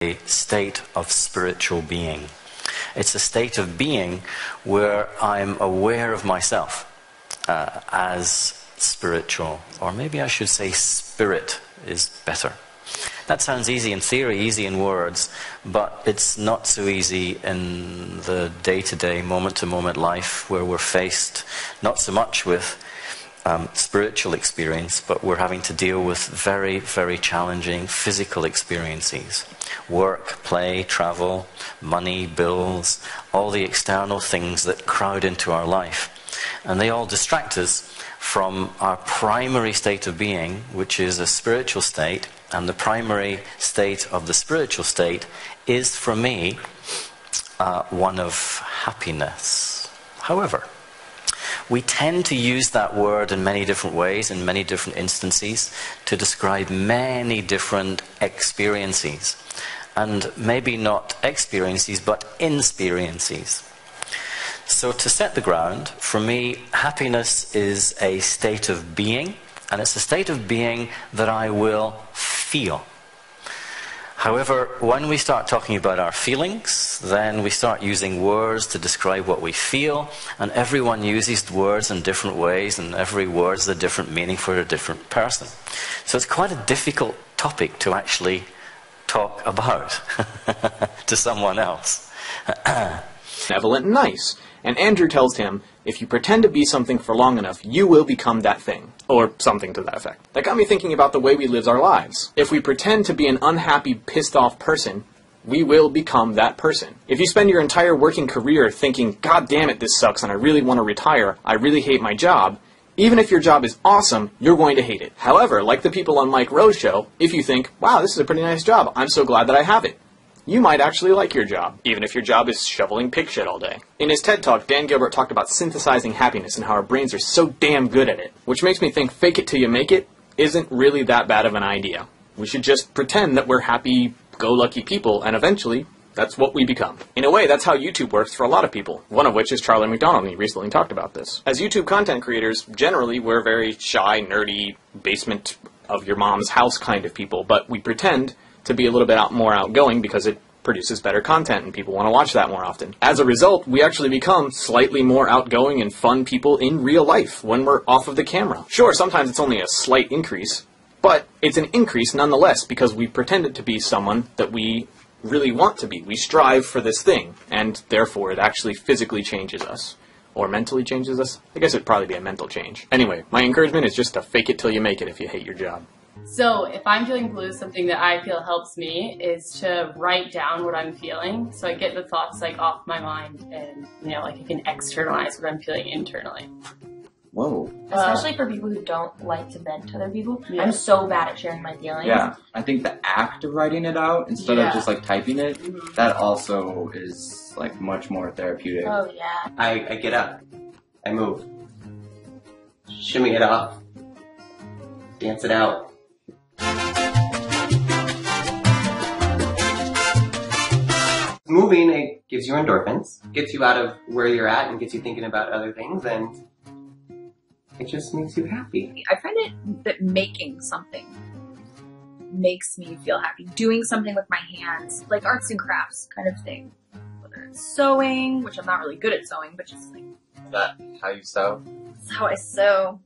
a state of spiritual being. It's a state of being where I'm aware of myself as spiritual, or maybe I should say spirit is better. That sounds easy in theory, easy in words, but it's not so easy in the day-to-day, moment-to-moment life where we're faced not so much with spiritual experience, but we're having to deal with very, very challenging physical experiences. Work, play, travel, money, bills, all the external things that crowd into our life. And they all distract us from our primary state of being, which is a spiritual state. And the primary state of the spiritual state is, for me, one of happiness. However, we tend to use that word in many different ways, in many different instances, to describe many different experiences. And maybe not experiences, but insperiences. So to set the ground, for me, happiness is a state of being, and it's a state of being that I will feel. However, when we start talking about our feelings, then we start using words to describe what we feel, and everyone uses words in different ways, and every word has a different meaning for a different person. So it's quite a difficult topic to actually talk about to someone else. Benevolent and nice. And Andrew tells him, if you pretend to be something for long enough, you will become that thing. Or something to that effect. That got me thinking about the way we live our lives. If we pretend to be an unhappy, pissed off person, we will become that person. If you spend your entire working career thinking, God damn it, this sucks and I really want to retire, I really hate my job, even if your job is awesome, you're going to hate it. However, like the people on Mike Rowe's show, if you think, wow, this is a pretty nice job, I'm so glad that I have it, you might actually like your job, even if your job is shoveling pig shit all day. In his TED Talk, Dan Gilbert talked about synthesizing happiness and how our brains are so damn good at it, which makes me think fake it till you make it isn't really that bad of an idea. We should just pretend that we're happy-go-lucky people, and eventually, that's what we become. In a way, that's how YouTube works for a lot of people, one of which is Charlie McDonald, and he recently talked about this. As YouTube content creators, generally, we're very shy, nerdy, basement of your mom's house kind of people, but we pretend to be a little bit more outgoing because it produces better content and people want to watch that more often. As a result, we actually become slightly more outgoing and fun people in real life when we're off of the camera. Sure, sometimes it's only a slight increase, but it's an increase nonetheless because we pretended to be someone that we really want to be. We strive for this thing, and therefore it actually physically changes us. Or mentally changes us. I guess it'd probably be a mental change. Anyway, my encouragement is just to fake it till you make it if you hate your job. So if I'm feeling blue, something that I feel helps me is to write down what I'm feeling. So I get the thoughts like off my mind and, like I can externalize what I'm feeling internally. Whoa. Especially for people who don't like to vent to other people. Yeah. I'm so bad at sharing my feelings. Yeah, I think the act of writing it out instead of just like typing it, that also is like much more therapeutic. Oh yeah. I get up. I move. Shimmy it off. Dance it out. Moving, it gives you endorphins, gets you out of where you're at and gets you thinking about other things, and it just makes you happy. I find it that making something makes me feel happy. Doing something with my hands, like arts and crafts kind of thing. Whether it's sewing, which I'm not really good at sewing, but just like... Is that how you sew? That's how I sew.